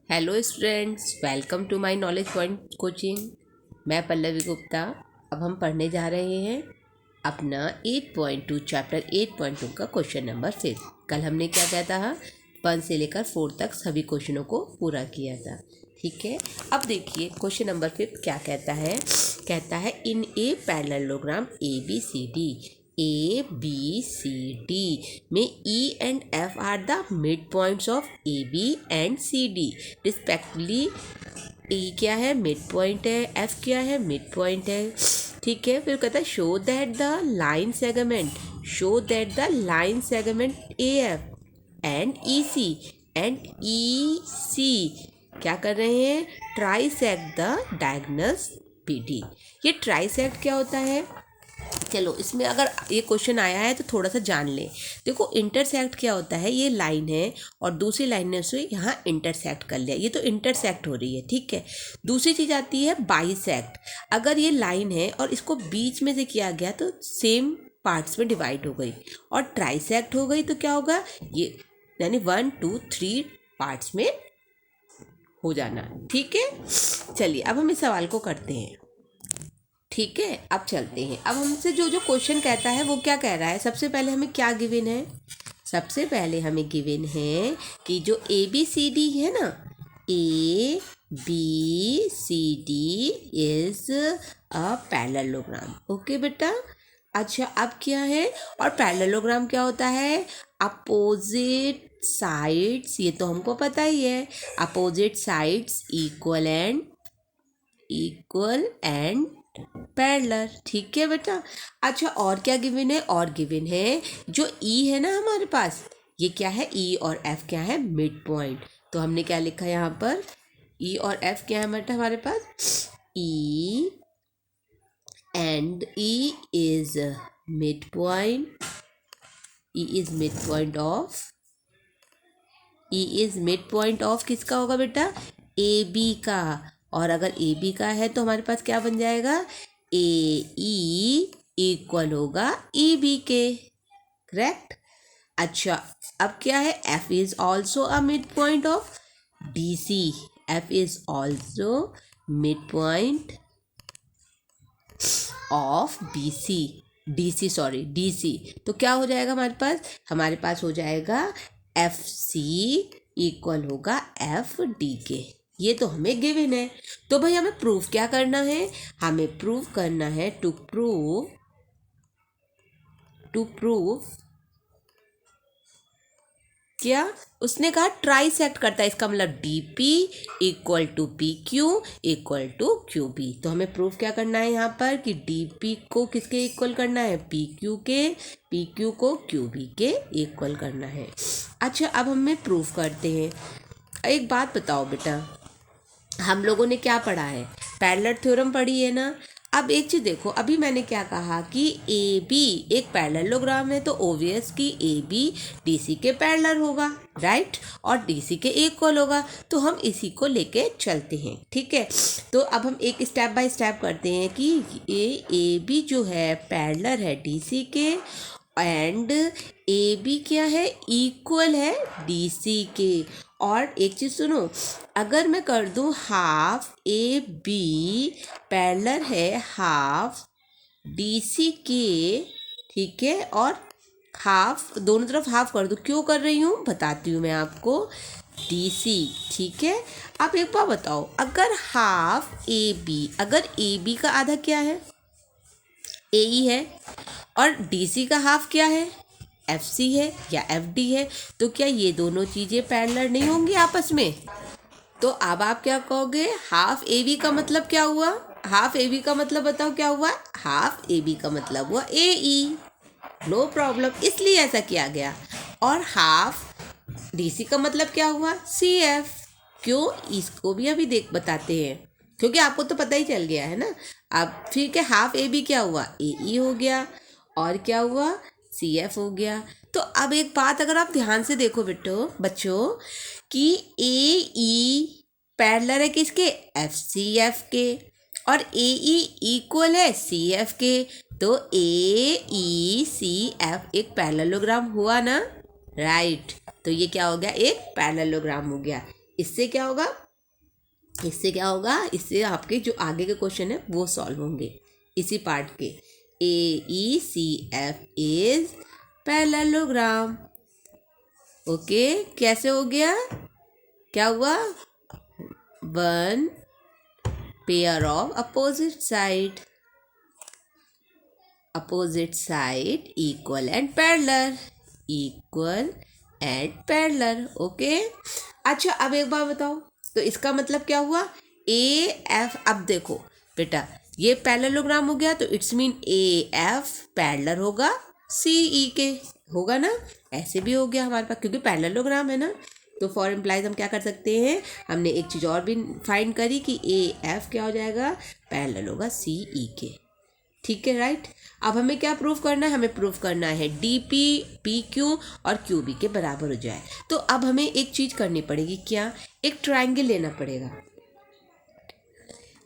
Hello students, welcome to my Knowledge Point coaching. मैं पल्लवी गुप्ता। अब हम पढ़ने जा रहे हैं अपना 8.2 चैप्टर 8.2 का क्वेश्चन नंबर 6। कल हमने क्या किया था, 1 से लेकर 4 तक सभी क्वेश्चनों को पूरा किया था। ठीक है, अब देखिए क्वेश्चन नंबर 5 क्या कहता है इन ए पैरेललोग्राम ABCD में E and F are the midpoints of AB and CD respectively. E क्या है, मिड पॉइंट है, F क्या है, मिड पॉइंट है। ठीक है, फिर कहता है show that the line segment AF and EC क्या कर रहे हैं, ट्राइसेक्ट द डायगोनल्स BD। ये ट्राइसेक्ट क्या होता है, चलो इसमें अगर ये क्वेश्चन आया है तो थोड़ा सा जान लें। देखो इंटरसेक्ट क्या होता है, ये लाइन है और दूसरी लाइन ने उसे यहाँ इंटरसेक्ट कर लिया, ये तो इंटरसेक्ट हो रही है। ठीक है, दूसरी चीज़ आती है बाइसेक्ट। अगर ये लाइन है और इसको बीच में से किया गया तो सेम पार्ट्स में डिवाइड हो गई, और ट्राइसेक्ट हो गई तो क्या होगा, ये यानी 1 2 3 पार्ट्स में हो जाना। ठीक है, चलिए अब हम इस सवाल को करते हैं। ठीक है, अब चलते हैं। अब हमसे जो क्वेश्चन कहता है वो क्या कह रहा है, सबसे पहले हमें क्या गिवन है, सबसे पहले हमें गिवन है कि जो ABCD है ना, ABCD is a parallelogram. Okay बेटा, अच्छा अब क्या है, और पैरेललोग्राम क्या होता है, अपोजिट साइड्स, ये तो हमको पता ही है, opposite sides equal and parallel. ठीक है बेटा, अच्छा और क्या गिवन है, और गिवन है जो E है ना हमारे पास, ये क्या है, E और F क्या है, मिड पॉइंट। तो हमने क्या लिखा है यहाँ पर, E और F क्या है बेटा हमारे पास, E is mid point, E is mid point of किसका होगा बेटा, AB का। और अगर AB का है तो हमारे पास क्या बन जाएगा, AE इक्वल होगा EB के। करेक्ट। अच्छा अब क्या है, F is also a mid point of DC। F is also mid point of DC। तो क्या हो जाएगा हमारे पास हो जाएगा FC इक्वल होगा FD के। ये तो हमें गिवन है। तो भाई हमें प्रूफ क्या करना है, हमें प्रूफ करना है टू प्रूव क्या, उसने कहा ट्राइसेक्ट करता है, इसका मतलब DP equal to PQ equal to QB। तो हमें प्रूफ क्या करना है यहाँ पर कि DP को किसके इक्वल करना है, PQ के, PQ को QB के इक्वल करना है। अच्छा अब हमें प्रूफ करते हैं। एक बात बताओ बेटा, हम लोगों ने क्या पढ़ा है, पैरेलल थ्योरम पढ़ी है ना। अब एक चीज़ देखो, अभी मैंने क्या कहा कि AB एक पैरेललोग्राम है, तो ओवियस कि AB DC के पैरेलल होगा, राइट, और DC के इक्वल होगा। तो हम इसी को लेके चलते हैं। ठीक है, तो अब हम एक स्टेप बाय स्टेप करते हैं कि AB जो है पैरेलल है DC के, एंड AB क्या है, इक्वल है DC के। और एक चीज़ सुनो, अगर मैं कर दूँ हाफ AB पैरेलल है हाफ DC के, ठीक है, और हाफ दोनों तरफ हाफ कर दूँ, क्यों कर रही हूँ बताती हूँ मैं आपको, DC। ठीक है, अब एक बात बताओ, अगर हाफ AB, अगर AB का आधा क्या है, AE है, और DC का हाफ क्या है, FC है या FD है, तो क्या ये दोनों चीज़ें पैरेलल नहीं होंगी आपस में। तो अब आप क्या कहोगे, हाफ AB का मतलब क्या हुआ, हाफ AB का मतलब बताओ क्या हुआ, हाफ AB का मतलब हुआ AE। नो प्रॉब्लम, इसलिए ऐसा किया गया। और हाफ DC का मतलब क्या हुआ, CF। क्यों, इसको भी अभी बताते हैं, क्योंकि आपको तो पता ही चल गया है ना। अब फिर क्या, हाफ AB क्या हुआ, AE हो गया, और क्या हुआ, CF हो गया। तो अब एक बात अगर आप ध्यान से देखो बच्चों कि AE पैरेलल है किसके, FCF के, और AE इक्वल है CF के। तो AECF एक पैरेललोग्राम हुआ ना, राइट। तो ये क्या हो गया, एक पैरेललोग्राम हो गया। इससे क्या होगा, इससे आपके जो आगे के क्वेश्चन है वो सॉल्व होंगे इसी पार्ट के। AECF is parallelogram. ओके, कैसे हो गया, क्या हुआ, one pair of opposite side equal and parallel. Okay, अच्छा अब एक बार बताओ, तो इसका मतलब क्या हुआ, AF, अब देखो बेटा ये पैरेललोग्राम हो गया तो इट्स मीन AF पैरेलल होगा CE के, होगा ना, ऐसे भी हो गया हमारे पास क्योंकि पैरेललोग्राम है ना। तो फॉर इम्प्लाइज हम क्या कर सकते हैं, हमने एक चीज़ और भी फाइंड करी कि AF क्या हो जाएगा, पैरेलल होगा CE के। ठीक है, राइट। अब हमें क्या प्रूफ करना है, हमें प्रूफ करना है DP PQ और QB के बराबर हो जाए। तो अब हमें एक चीज़ करनी पड़ेगी, क्या, एक ट्रायंगल लेना पड़ेगा।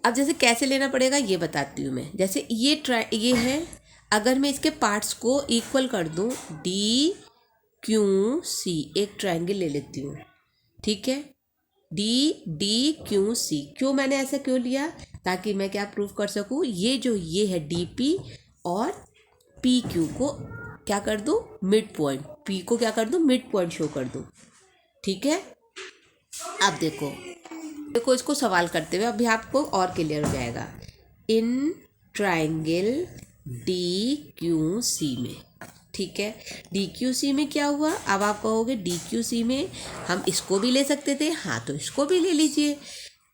अब जैसे कैसे लेना पड़ेगा ये बताती हूँ मैं। जैसे ये है, अगर मैं इसके पार्ट्स को इक्वल कर दूँ, DQC, एक ट्रायंगल ले लेती हूँ, ठीक है, DQC। क्यों मैंने ऐसा क्यों लिया, ताकि मैं क्या प्रूफ कर सकूँ, ये है DP और PQ को क्या कर दूँ, मिड पॉइंट, P को क्या कर दूँ, मिड पॉइंट शो कर दूँ। ठीक है, अब देखो इसको सवाल करते हुए अभी आपको और क्लियर हो जाएगा। इन ट्रायंगल DQC में, ठीक है, DQC में क्या हुआ, अब आप कहोगे DQC में हम इसको भी ले सकते थे, हाँ तो इसको भी ले लीजिए।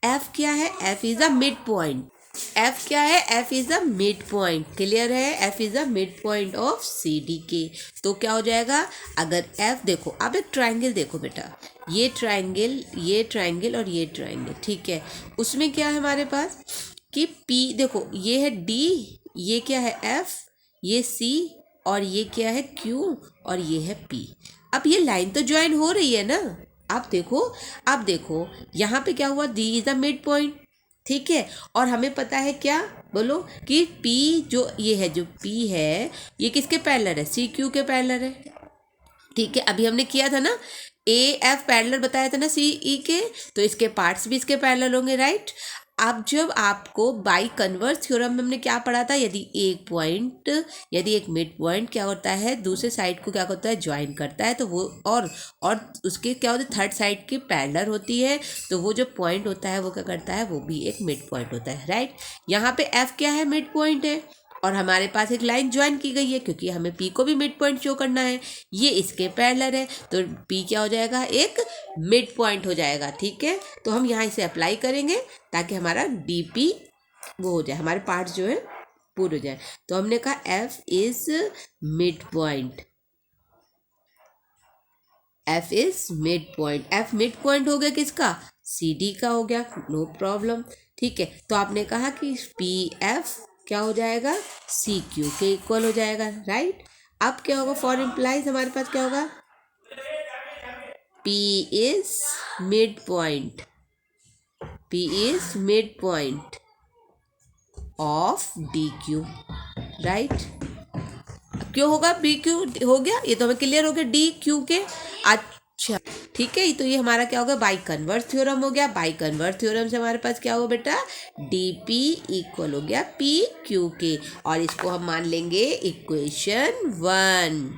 F क्या है, F is a mid point, F क्या है, F is a mid point, clear है, F is a mid point of CD के। तो क्या हो जाएगा, अगर F देखो, अब एक ट्रायंगल देखो बेटा, ये ट्रायंगल और ये ट्रायंगल, ठीक है, उसमें क्या है हमारे पास कि P देखो, ये है D, ये क्या है F, ये C और ये क्या है Q और ये है P। अब ये लाइन तो ज्वाइन हो रही है ना, अब देखो यहाँ पे क्या हुआ, D is a mid point, ठीक है, और हमें पता है क्या, बोलो कि P जो P है ये किसके पैरेलल है, CQ के पैरेलल है। ठीक है, अभी हमने किया था ना, AF पैरेलल बताया था ना CE के, तो इसके पार्ट्स भी इसके पैरेलल होंगे, राइट। अब जब आपको बाई कन्वर्स थ्योरम में हमने क्या पढ़ा था, यदि एक मिड पॉइंट क्या होता है, दूसरे साइड को क्या होता है, ज्वाइन करता है, तो वो और उसके क्या होता है, थर्ड साइड की पैरेलल होती है, तो वो जो पॉइंट होता है वो क्या करता है, वो भी एक मिड पॉइंट होता है, राइट। यहाँ पे F क्या है, मिड पॉइंट है, और हमारे पास एक लाइन ज्वाइन की गई है क्योंकि हमें P को भी मिड पॉइंट शो करना है, ये इसके पैरेलल है, तो P क्या हो जाएगा, एक मिड पॉइंट हो जाएगा। ठीक है, तो हम यहाँ इसे अप्लाई करेंगे ताकि हमारा DP वो हो जाए, हमारे पार्ट्स जो है पूरे हो जाए। तो हमने कहा F is mid point, F is mid point, F mid point हो गया किसका, CD का हो गया, नो प्रॉब्लम। ठीक है, तो आपने कहा कि PF क्या हो जाएगा, CQ के इक्वल हो जाएगा, राइट। अब क्या होगा, फॉर इम्प्लाइज हमारे पास क्या होगा, P is mid point, P is mid point of DQ, right. क्यों होगा, PQ हो गया, ये तो हमें क्लियर हो गया, DQ के। अच्छा ठीक है, तो ये हमारा क्या होगा, बाई कन्वर्स थ्योरम हो गया। बाई कन्वर्स थ्योरम से हमारे पास क्या होगा बेटा, DP इक्वल हो गया PQ के, और इसको हम मान लेंगे इक्वेशन 1।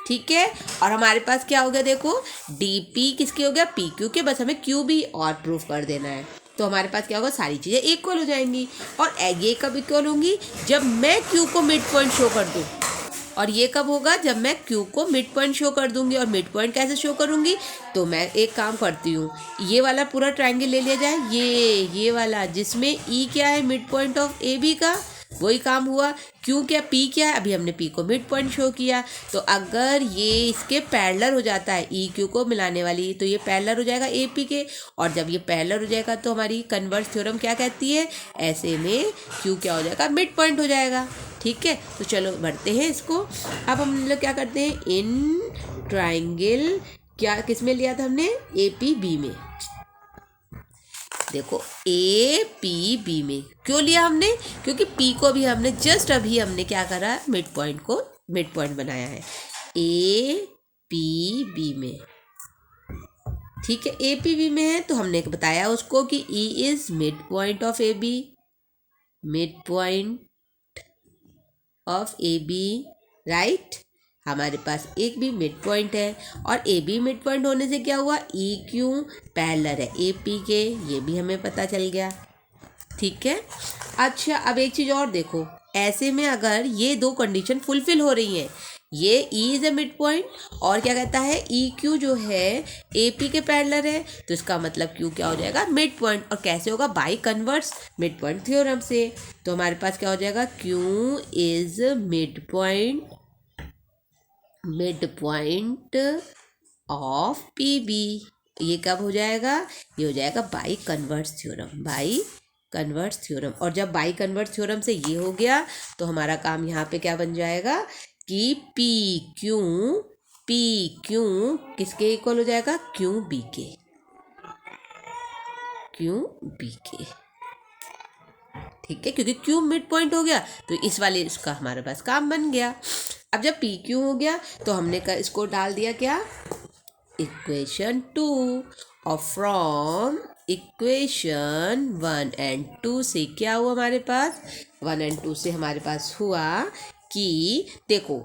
ठीक है, और हमारे पास क्या हो गया, देखो DP किसके हो गया, PQ के, बस हमें QB और प्रूफ कर देना है, तो हमारे पास क्या होगा, सारी चीज़ें इक्वल हो जाएंगी। और ये कब इक्वल होंगी, जब मैं Q को मिड पॉइंट शो कर दूँ, और ये कब होगा, जब मैं Q को मिड पॉइंट शो कर दूंगी। और मिड पॉइंट कैसे शो करूंगी, तो मैं एक काम करती हूँ, ये वाला पूरा ट्रायंगल ले लिया जाए, ये वाला जिसमें E क्या है, मिड पॉइंट ऑफ AB का, वही काम हुआ। Q क्या, P क्या है, अभी हमने P को मिड पॉइंट शो किया, तो अगर ये इसके पैरेलल हो जाता है, EQ को मिलाने वाली, तो ये पैरेलल हो जाएगा AP के, और जब ये पैरेलल हो जाएगा तो हमारी कन्वर्स थ्योरम क्या कहती है, ऐसे में Q क्या हो जाएगा, मिड पॉइंट हो जाएगा। ठीक है, तो चलो बढ़ते हैं इसको। अब हम लोग क्या करते हैं, इन ट्रायंगल क्या किस में लिया था हमने, APB में। देखो APB में क्यों लिया हमने, क्योंकि P को भी हमने जस्ट अभी हमने क्या करा, मिड पॉइंट को मिड पॉइंट बनाया है। APB में ठीक है, ए पी बी में है तो हमने बताया उसको कि E is mid point of A B, mid point of A B, right. हमारे पास एक भी मिड पॉइंट है और ए बी मिड पॉइंट होने से क्या हुआ, ई क्यू पैरेलल है ए पी के, ये भी हमें पता चल गया। ठीक है, अच्छा अब एक चीज़ और देखो, ऐसे में अगर ये दो कंडीशन फुलफिल हो रही हैं, ये E is a mid point और क्या कहता है ई क्यू जो है ए पी के पैरेलल है, तो इसका मतलब क्यू क्या हो जाएगा, मिड पॉइंट। और कैसे होगा, by converse mid point theorem से। तो हमारे पास क्या हो जाएगा, Q is mid point, mid point of P B. ये कब हो जाएगा, ये हो जाएगा by converse theorem, by converse theorem. और जब बाई कन्वर्स थ्योरम से ये हो गया तो हमारा काम यहाँ पे क्या बन जाएगा कि पी क्यू किसके इक्वल हो जाएगा, क्यू बी के, क्यू बी के। ठीक है, क्योंकि क्यू मिड पॉइंट हो गया तो इस वाले इसका हमारे पास काम बन गया। अब जब पी क्यू हो गया तो हमने इसको डाल दिया क्या, इक्वेशन 2, और फ्रॉम इक्वेशन 1 एंड 2 से क्या हुआ हमारे पास, 1 एंड 2 से हमारे पास हुआ कि देखो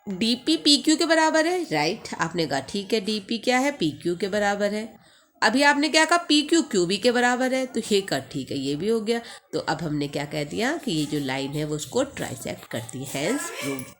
डी पी पी क्यू के बराबर है, राइट। आपने कहा ठीक है डी पी क्या है, पी क्यू के बराबर है। अभी आपने क्या कहा, पी क्यू क्यू बी के बराबर है, तो ये कर ठीक है, ये भी हो गया। तो अब हमने क्या कह दिया कि ये जो लाइन है वो उसको ट्राइसेक्ट करती है, हेंस प्रूव्ड।